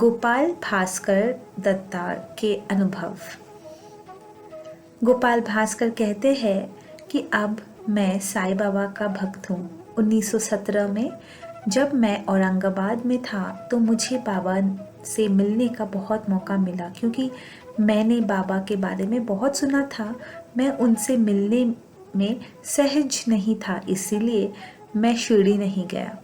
गोपाल भास्कर दत्तार के अनुभव। गोपाल भास्कर कहते हैं कि अब मैं साईं बाबा का भक्त हूँ। 1917 में जब मैं औरंगाबाद में था तो मुझे बाबा से मिलने का बहुत मौका मिला, क्योंकि मैंने बाबा के बारे में बहुत सुना था। मैं उनसे मिलने में सहज नहीं था, इसीलिए मैं शिरडी नहीं गया।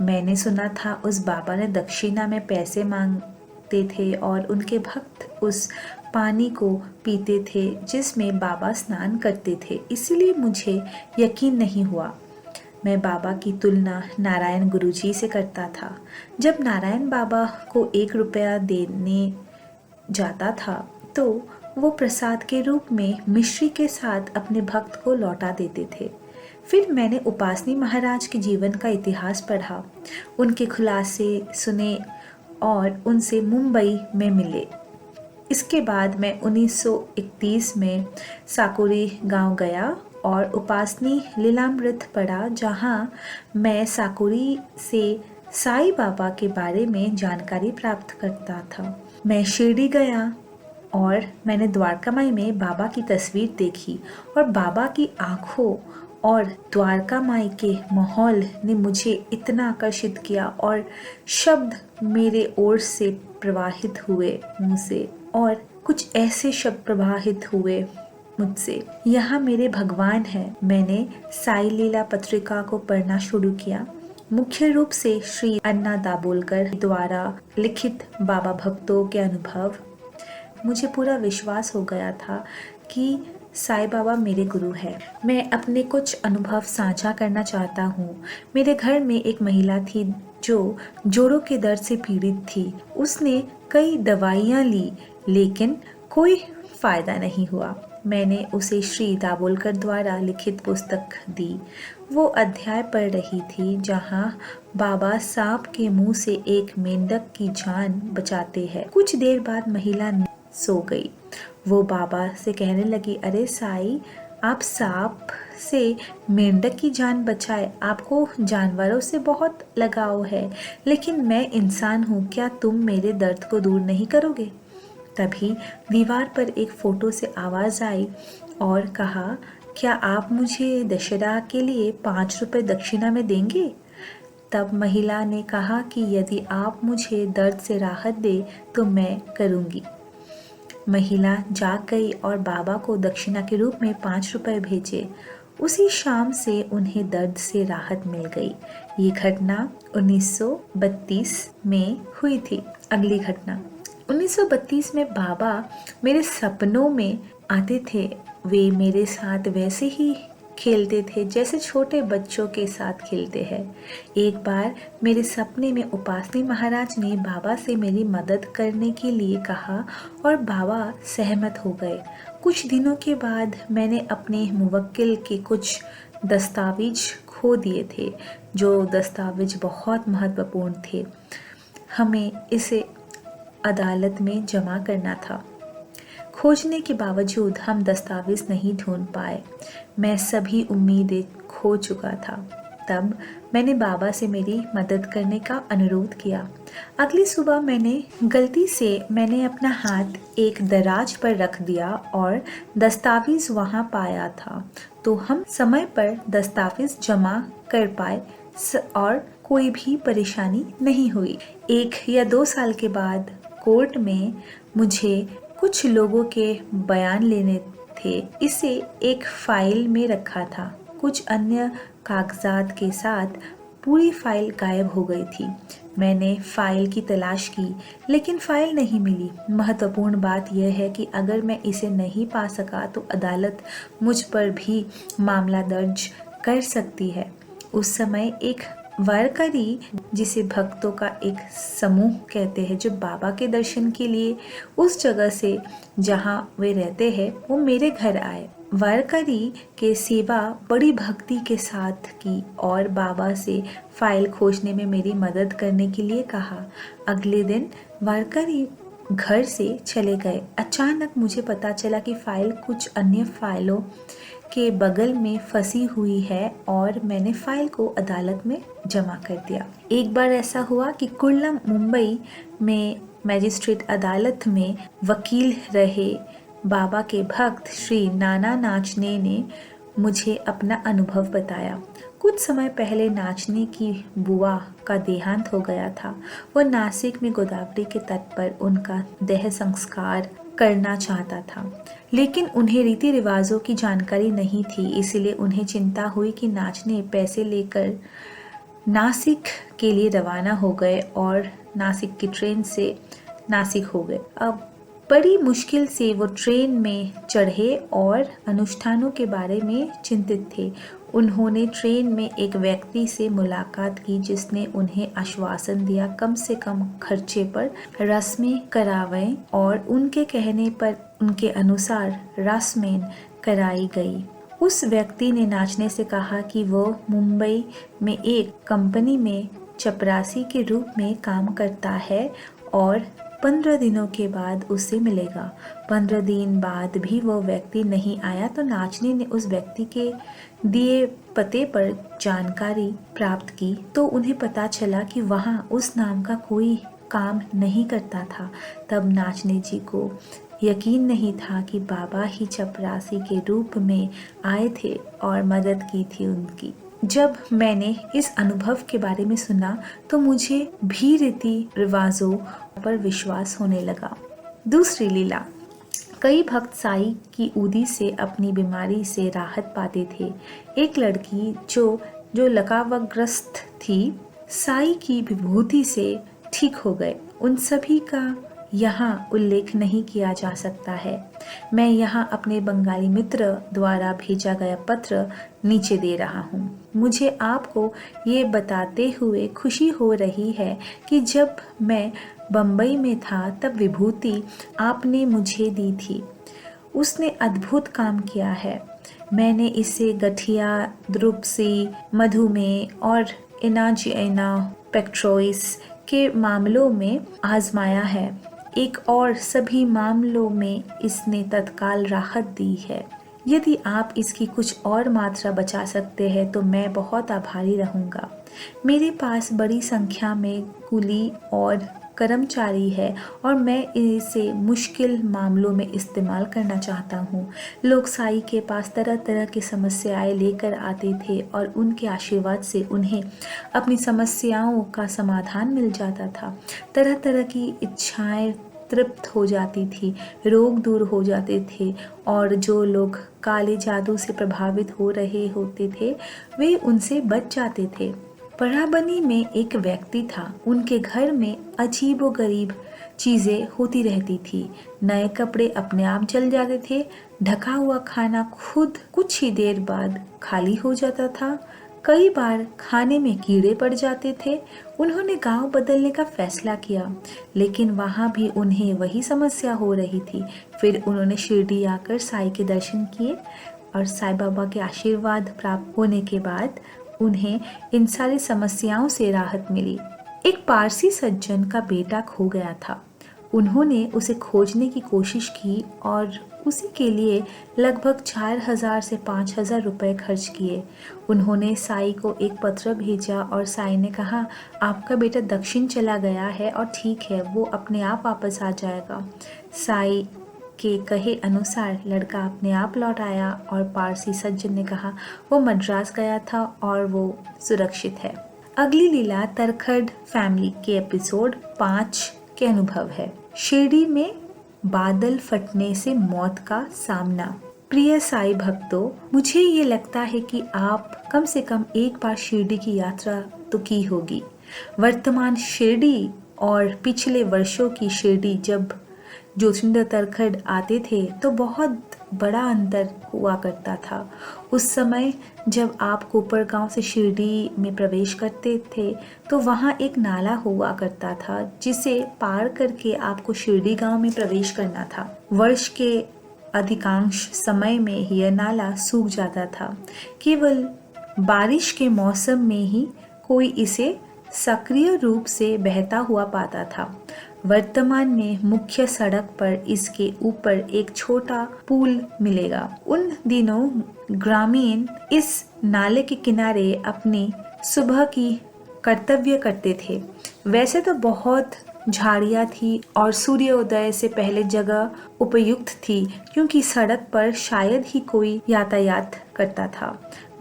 मैंने सुना था उस बाबा ने दक्षिणा में पैसे मांगते थे और उनके भक्त उस पानी को पीते थे जिसमें बाबा स्नान करते थे, इसीलिए मुझे यकीन नहीं हुआ। मैं बाबा की तुलना नारायण गुरुजी से करता था। जब नारायण बाबा को 1 रुपया देने जाता था तो वो प्रसाद के रूप में मिश्री के साथ अपने भक्त को लौटा देते थे। फिर मैंने उपासनी महाराज के जीवन का इतिहास पढ़ा, उनके खुलासे सुने और उनसे मुंबई में मिले। इसके बाद मैं 1931 में साकुरी गांव गया और उपासनी लीलामृत पढ़ा, जहां मैं साकुरी से साईं बाबा के बारे में जानकारी प्राप्त करता था। मैं शिरडी गया और मैंने द्वारकामाई में बाबा की तस्वीर देखी और बाबा की आँखों और द्वारका माई के माहौल ने मुझे इतना आकर्षित किया और शब्द मेरे ओर से प्रवाहित हुए मुँह से, और कुछ ऐसे शब्द प्रवाहित हुए मुझसे, यहाँ मेरे भगवान हैं। मैंने साई लीला पत्रिका को पढ़ना शुरू किया, मुख्य रूप से श्री अन्ना दाभोलकर द्वारा लिखित बाबा भक्तों के अनुभव। मुझे पूरा विश्वास हो गया था कि साईं बाबा मेरे गुरु है। मैं अपने कुछ अनुभव साझा करना चाहता हूँ। मेरे घर में एक महिला थी जो जोड़ों के दर्द से पीड़ित थी। उसने कई दवाइयाँ ली लेकिन कोई फायदा नहीं हुआ। मैंने उसे श्री दाभोलकर द्वारा लिखित पुस्तक दी। वो अध्याय पढ़ रही थी जहाँ बाबा सांप के मुंह से एक मेंढक की जान बचाते हैं। कुछ देर बाद महिला सो गई। वो बाबा से कहने लगी, अरे साईं, आप सांप से मेंढक की जान बचाए, आपको जानवरों से बहुत लगाव है, लेकिन मैं इंसान हूँ, क्या तुम मेरे दर्द को दूर नहीं करोगे? तभी दीवार पर एक फोटो से आवाज़ आई और कहा, क्या आप मुझे दशहरा के लिए 5 रुपए दक्षिणा में देंगे? तब महिला ने कहा कि यदि आप मुझे दर्द से राहत दे तो मैं करूँगी। महिला जाग गई और बाबा को दक्षिणा के रूप में 5 रुपए भेजे। उसी शाम से उन्हें दर्द से राहत मिल गई। ये घटना 1932 में हुई थी। अगली घटना 1932 में बाबा मेरे सपनों में आते थे। वे मेरे साथ वैसे ही खेलते थे जैसे छोटे बच्चों के साथ खेलते हैं। एक बार मेरे सपने में उपासनी महाराज ने बाबा से मेरी मदद करने के लिए कहा और बाबा सहमत हो गए। कुछ दिनों के बाद मैंने अपने मुवक्किल के कुछ दस्तावेज खो दिए थे। जो दस्तावेज बहुत महत्वपूर्ण थे, हमें इसे अदालत में जमा करना था। खोजने के बावजूद हम दस्तावेज नहीं ढूंढ पाए। मैं सभी उम्मीदें खो चुका था। तब मैंने बाबा से मेरी मदद करने का अनुरोध किया। अगली सुबह गलती से मैंने अपना हाथ एक दराज पर रख दिया और दस्तावेज वहां पाया था, तो हम समय पर दस्तावेज जमा कर पाए और कोई भी परेशानी नहीं हुई। 1 या 2 साल के बाद कोर्ट में मुझे कुछ लोगों के बयान लेने थे। इसे एक फाइल में रखा था। कुछ अन्य कागजात के साथ पूरी फाइल गायब हो गई थी। मैंने फाइल की तलाश की लेकिन फाइल नहीं मिली। महत्वपूर्ण बात यह है कि अगर मैं इसे नहीं पा सका तो अदालत मुझ पर भी मामला दर्ज कर सकती है। उस समय एक वारकरी, जिसे भक्तों का एक समूह कहते हैं, जो बाबा के दर्शन के लिए उस जगह से जहां वे रहते हैं वो मेरे घर आए। वारकरी के सेवा बड़ी भक्ति के साथ की और बाबा से फाइल खोजने में मेरी मदद करने के लिए कहा। अगले दिन वारकरी घर से चले गए। अचानक मुझे पता चला कि फाइल कुछ अन्य फाइलों के बगल में फंसी हुई है और मैंने फाइल को अदालत में जमा कर दिया। एक बार ऐसा हुआ कि कुर्ला मुंबई में मैजिस्ट्रेट अदालत में वकील रहे बाबा के भक्त श्री नाना नाचने ने मुझे अपना अनुभव बताया। कुछ समय पहले नाचने की बुआ का देहांत हो गया था। वह नासिक में गोदावरी के तट पर उनका देह संस्कार करना चाहता था, लेकिन उन्हें रीति रिवाजों की जानकारी नहीं थी। इसलिए उन्हें चिंता हुई कि नाचने पैसे लेकर नासिक के लिए रवाना हो गए और नासिक की ट्रेन से नासिक हो गए। अब बड़ी मुश्किल से वो ट्रेन में चढ़े और अनुष्ठानों के बारे में चिंतित थे। उन्होंने ट्रेन में एक व्यक्ति से मुलाकात की जिसने उन्हें आश्वासन दिया कम से कम खर्चे पर रस्में करावें, और उनके कहने पर उनके अनुसार रस्में कराई गई। उस व्यक्ति ने नाचने से कहा कि वो मुंबई में एक कंपनी में चपरासी के रूप में काम करता है और 15 दिनों के बाद उससे मिलेगा। 15 दिन बाद भी वो व्यक्ति नहीं आया तो नाचने ने उस व्यक्ति के दिए पते पर जानकारी प्राप्त की तो उन्हें पता चला कि वहाँ उस नाम का कोई काम नहीं करता था। तब नाचने जी को यकीन नहीं था कि बाबा ही चपरासी के रूप में आए थे और मदद की थी उनकी। जब मैंने इस अनुभव के बारे में सुना तो मुझे भी रीति रिवाजों पर विश्वास होने लगा। दूसरी लीला, कई भक्त साई की उदी से अपनी बीमारी से राहत पाते थे। एक लड़की जो लकवाग्रस्त थी, साई की विभूति से ठीक हो गए। उन सभी का यहाँ उल्लेख नहीं किया जा सकता है। मैं यहाँ अपने बंगाली मित्र द्वारा भेजा गया पत्र नीचे दे रहा हूँ। मुझे आपको ये बताते हुए खुशी हो रही है कि जब मैं बम्बई में था तब विभूति आपने मुझे दी थी। उसने अद्भुत काम किया है। मैंने इसे गठिया, द्रुपसी, मधुमेह और एनाजिना पेक्ट्रोइस के मामलों में आजमाया है। एक और सभी मामलों में इसने तत्काल राहत दी है। यदि आप इसकी कुछ और मात्रा बचा सकते हैं तो मैं बहुत आभारी रहूँगा। मेरे पास बड़ी संख्या में कुली और कर्मचारी है और मैं इसे मुश्किल मामलों में इस्तेमाल करना चाहता हूँ। लोग साई के पास तरह तरह की समस्याएं लेकर आते थे और उनके आशीर्वाद से उन्हें अपनी समस्याओं का समाधान मिल जाता था। तरह तरह की इच्छाएं तृप्त हो जाती थी, रोग दूर हो जाते थे और जो लोग काले जादू से प्रभावित हो रहे होते थे वे उनसे बच जाते थे। पराबनी में एक व्यक्ति था। उनके घर में अजीबोगरीब चीज़ें होती रहती थी। नए कपड़े अपने आप जल जाते थे। ढका हुआ खाना खुद कुछ ही देर बाद खाली हो जाता था। कई बार खाने में कीड़े पड़ जाते थे। उन्होंने गांव बदलने का फैसला किया, लेकिन वहां भी उन्हें वही समस्या हो रही थी। फिर उन्होंने शिरडी आकर साई के दर्शन किए और साई बाबा के आशीर्वाद प्राप्त होने के बाद उन्हें इन सारी समस्याओं से राहत मिली। एक पारसी सज्जन का बेटा खो गया था। उन्होंने उसे खोजने की कोशिश की और उसी के लिए लगभग 4,000 से 5,000 रुपए खर्च किए। उन्होंने साई को एक पत्र भेजा और साई ने कहा, आपका बेटा दक्षिण चला गया है और ठीक है, वो अपने आप वापस आ जाएगा। साई के कहे अनुसार लड़का अपने आप लौट आया और पारसी सज्जन ने कहा वो मद्रास गया था और वो सुरक्षित है। अगली लीला तरखड़ फैमिली के एपिसोड 5 के अनुभव है। शिरडी में बादल फटने से मौत का सामना। प्रिय साई भक्तों, मुझे ये लगता है कि आप कम से कम एक बार शिरडी की यात्रा तो की होगी। वर्तमान शिरडी और पिछले वर्षों की शिरडी जब ज्योतिंद्र तरखड़ आते थे तो बहुत बड़ा अंतर हुआ करता था। उस समय जब आप कोपरगांव से शिरडी में प्रवेश करते थे तो वहाँ एक नाला हुआ करता था जिसे पार करके आपको शिरडी गांव में प्रवेश करना था। वर्ष के अधिकांश समय में यह नाला सूख जाता था। केवल बारिश के मौसम में ही कोई इसे सक्रिय रूप से बहता हुआ पाता था। वर्तमान में मुख्य सड़क पर इसके ऊपर एक छोटा पुल मिलेगा। उन दिनों ग्रामीण इस नाले के किनारे अपनी सुबह की कर्तव्य करते थे। वैसे तो बहुत झाड़ियाँ थी और सूर्योदय से पहले जगह उपयुक्त थी, क्योंकि सड़क पर शायद ही कोई यातायात करता था।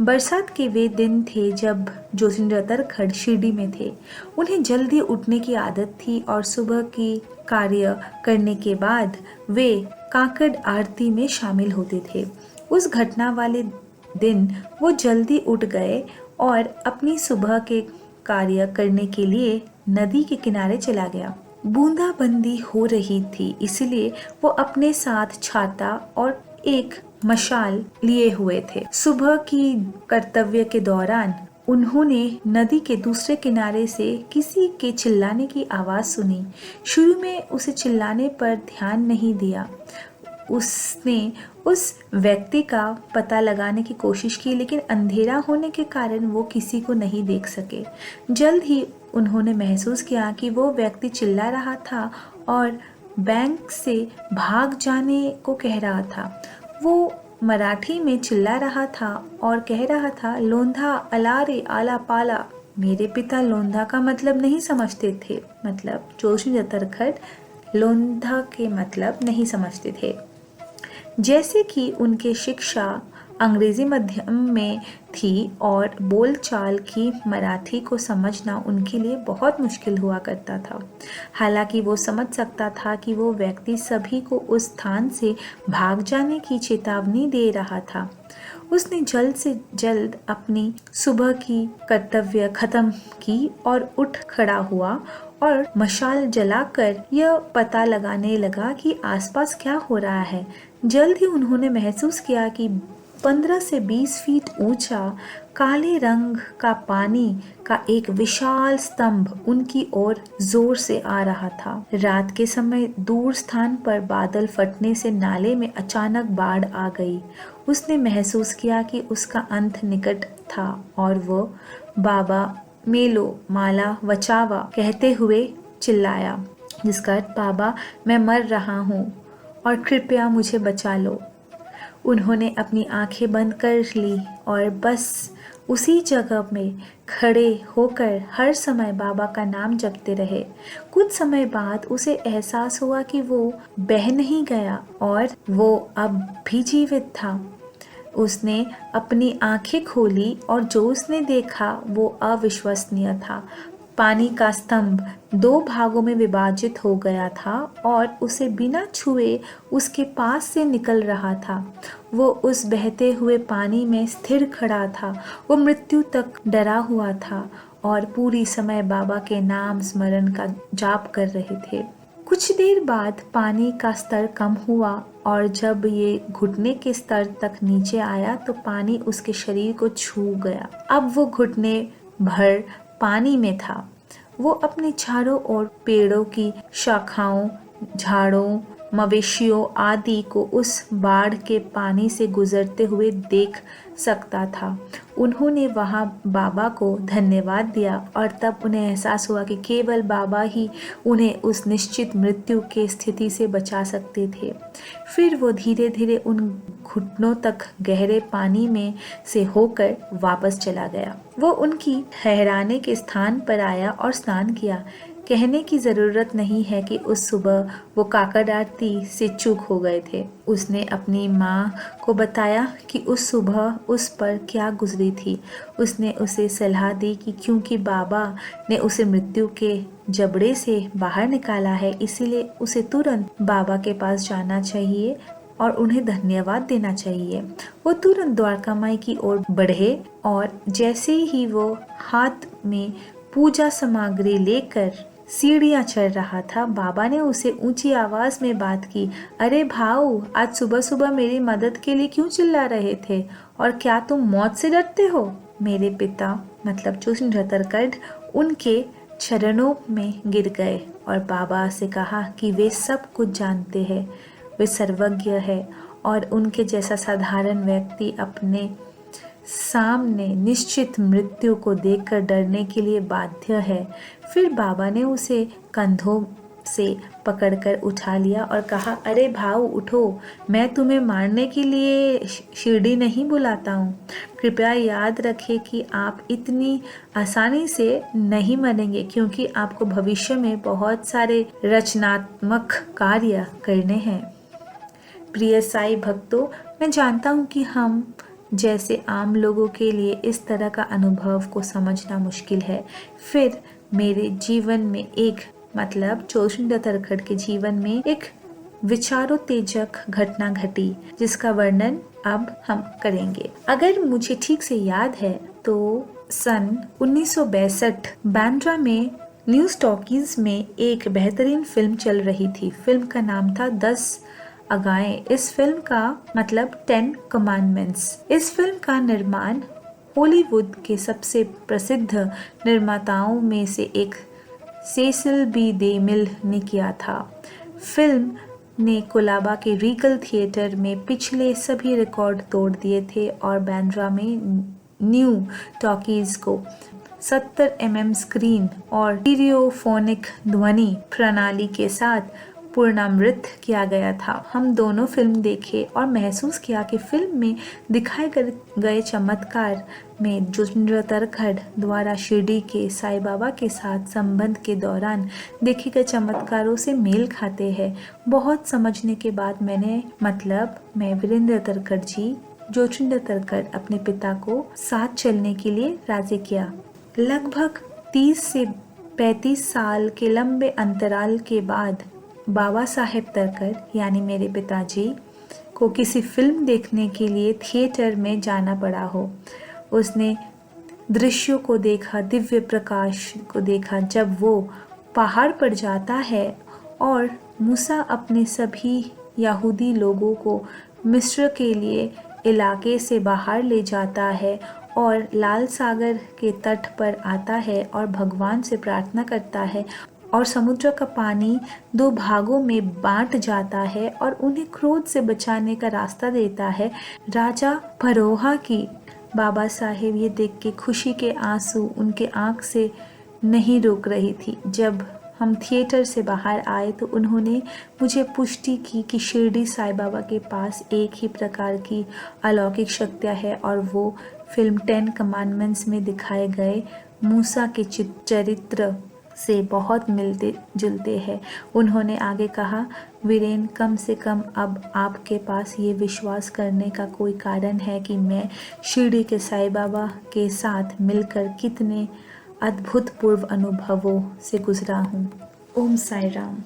बरसात के वे दिन थे जब जोगिंदर तरखड़ शिरडी में थे। उन्हें जल्दी उठने की आदत थी और सुबह की कार्य करने के बाद वे काकड़ आरती में शामिल होते थे। उस घटना वाले दिन वो जल्दी उठ गए और अपनी सुबह के कार्य करने के लिए नदी के किनारे चला गया। बूंदाबंदी हो रही थी, इसलिए वो अपने साथ छाता और एक मशाल लिए हुए थे। सुबह की कर्तव्य के दौरान उन्होंने नदी के दूसरे किनारे से किसी के चिल्लाने की आवाज़ सुनी। शुरू में उसे चिल्लाने पर ध्यान नहीं दिया। उसने उस व्यक्ति का पता लगाने की कोशिश की, लेकिन अंधेरा होने के कारण वो किसी को नहीं देख सके। जल्द ही उन्होंने महसूस किया कि वो व्यक्ति चिल्ला रहा था और बैंक से भाग जाने को कह रहा था। वो मराठी में चिल्ला रहा था और कह रहा था, लोंधा अलारे आला पाला। मेरे पिता लोंधा का मतलब नहीं समझते थे, मतलब जोगिंदर तरखड़ लोंधा के मतलब नहीं समझते थे। जैसे कि उनकी शिक्षा अंग्रेजी माध्यम में थी और बोलचाल की मराठी को समझना उनके लिए बहुत मुश्किल हुआ करता था। हालांकि वो समझ सकता था कि वो व्यक्ति सभी को उस स्थान से भाग जाने की चेतावनी दे रहा था। उसने जल्द से जल्द अपनी सुबह की कर्तव्य खत्म की और उठ खड़ा हुआ और मशाल जलाकर यह पता लगाने लगा कि आसपास क्या हो रहा है। जल्द ही उन्होंने महसूस किया कि 15 से 20 फीट ऊंचा काले रंग का पानी का एक विशाल स्तंभ उनकी ओर जोर से आ रहा था। रात के समय दूर स्थान पर बादल फटने से नाले में अचानक बाढ़ आ गई। उसने महसूस किया कि उसका अंत निकट था और वो बाबा मेलो माला बचावा कहते हुए चिल्लाया, जिसका अर्थ बाबा मैं मर रहा हूँ और कृपया मुझे बचा लो। उन्होंने अपनी आंखें बंद कर ली और बस उसी जगह में खड़े होकर हर समय बाबा का नाम जपते रहे। कुछ समय बाद उसे एहसास हुआ कि वो बह नहीं गया और वो अब भी जीवित था। उसने अपनी आंखें खोली और जो उसने देखा वो अविश्वसनीय था। पानी का स्तंभ 2 भागों में विभाजित हो गया था और उसे बिना छुए उसके पास से निकल रहा था। वो उस बहते हुए पानी में स्थिर खड़ा था। वो मृत्यु तक डरा हुआ था और पूरी समय बाबा के नाम स्मरण का जाप कर रहे थे। कुछ देर बाद पानी का स्तर कम हुआ और जब ये घुटने के स्तर तक नीचे आया तो पानी उसके शरीर को छू गया। अब वो घुटने भर पानी में था। वो अपने चारों ओर पेड़ों की शाखाओं, झाड़ों, मवेशियों आदि को उस बाढ़ के पानी से गुजरते हुए देख सकता था। उन्होंने वहाँ बाबा को धन्यवाद दिया और तब उन्हें एहसास हुआ कि केवल बाबा ही उन्हें उस निश्चित मृत्यु के स्थिति से बचा सकते थे। फिर वो धीरे धीरे उन घुटनों तक गहरे पानी में से होकर वापस चला गया। वो उनकी ठहराने के स्थान पर आया और स्नान किया। कहने की ज़रूरत नहीं है कि उस सुबह वो काकड़ आरती से चूक हो गए थे। उसने अपनी माँ को बताया कि उस सुबह उस पर क्या गुजरी थी। उसने उसे सलाह दी कि क्योंकि बाबा ने उसे मृत्यु के जबड़े से बाहर निकाला है, इसीलिए उसे तुरंत बाबा के पास जाना चाहिए और उन्हें धन्यवाद देना चाहिए। वो तुरंत द्वारका माई की ओर बढ़े और जैसे ही वो हाथ में पूजा सामग्री लेकर सीढ़ियाँ चढ़ रहा था, बाबा ने उसे ऊंची आवाज में बात की, अरे भाऊ, आज सुबह सुबह मेरी मदद के लिए क्यों चिल्ला रहे थे और क्या तुम मौत से डरते हो? मेरे पिता मतलब जोगिंदर तरखड़ उनके चरणों में गिर गए और बाबा से कहा कि वे सब कुछ जानते हैं, वे सर्वज्ञ है और उनके जैसा साधारण व्यक्ति अपने सामने निश्चित मृत्यु को देखकर डरने के लिए बाध्य है। फिर बाबा ने उसे कंधों से पकड़कर उठा लिया और कहा, अरे भाऊ उठो, मैं तुम्हें मारने के लिए शिरडी नहीं बुलाता हूँ। कृपया याद रखें कि आप इतनी आसानी से नहीं मरेंगे, क्योंकि आपको भविष्य में बहुत सारे रचनात्मक कार्य करने हैं। प्रिय साईं भक्तों, मैं जानता हूँ कि हम जैसे आम लोगों के लिए इस तरह का अनुभव को समझना मुश्किल है। फिर मेरे जीवन में जोशिंदा तरखड़ के जीवन में एक विचारोत्तेजक घटना घटी, जिसका वर्णन अब हम करेंगे। अगर मुझे ठीक से याद है तो सन 1962 बांद्रा में न्यू टॉकीज में एक बेहतरीन फिल्म चल रही थी। फिल्म का नाम था 10 आज्ञाएं। इस फिल्म का 10 कमांडमेंट्स। इस फिल्म का निर्माण हॉलीवुड के सबसे प्रसिद्ध निर्माताओं में से एक सेसिल बी डेमिल ने किया था। फिल्म ने कोलाबा के रीगल थिएटर में पिछले सभी रिकॉर्ड तोड़ दिए थे और बांद्रा में न्यू टॉकीज को 70 mm स्क्रीन और स्टीरियोफोनिक ध्वनि प्रणाली के साथ पुनरावृत्त किया गया था। हम दोनों फिल्म देखे और महसूस किया कि फिल्म में दिखाए गए चमत्कार में जोशिंदा तरखड़ द्वारा शिरडी के साईं बाबा के साथ संबंध के दौरान देखे गए चमत्कारों से मेल खाते हैं। बहुत समझने के बाद मैं वीरेंद्र तरखड़ जी जोशिंदा तरखड़ अपने पिता को साथ चलने के लिए राजी किया। लगभग 30 से 35 साल के लंबे अंतराल के बाद बाबा साहेब तरखड़ यानी मेरे पिताजी को किसी फिल्म देखने के लिए थिएटर में जाना पड़ा हो। उसने दृश्यों को देखा, दिव्य प्रकाश को देखा जब वो पहाड़ पर जाता है और मूसा अपने सभी यहूदी लोगों को मिस्र के लिए इलाके से बाहर ले जाता है और लाल सागर के तट पर आता है और भगवान से प्रार्थना करता है और समुद्र का पानी 2 भागों में बांट जाता है और उन्हें क्रोध से बचाने का रास्ता देता है। राजा फरोहा की बाबा साहेब ये देख के खुशी के आंसू उनके आंख से नहीं रुक रही थी। जब हम थिएटर से बाहर आए तो उन्होंने मुझे पुष्टि की कि शिरडी साईं बाबा के पास एक ही प्रकार की अलौकिक शक्तियाँ है और वो फिल्म 10 कमांडमेंट्स में दिखाए गए मूसा के चरित्र से बहुत मिलते जुलते हैं। उन्होंने आगे कहा, वीरेन, कम से कम अब आपके पास ये विश्वास करने का कोई कारण है कि मैं शिरडी के साईं बाबा के साथ मिलकर कितने अद्भुतपूर्व अनुभवों से गुजरा हूँ। ओम साई राम।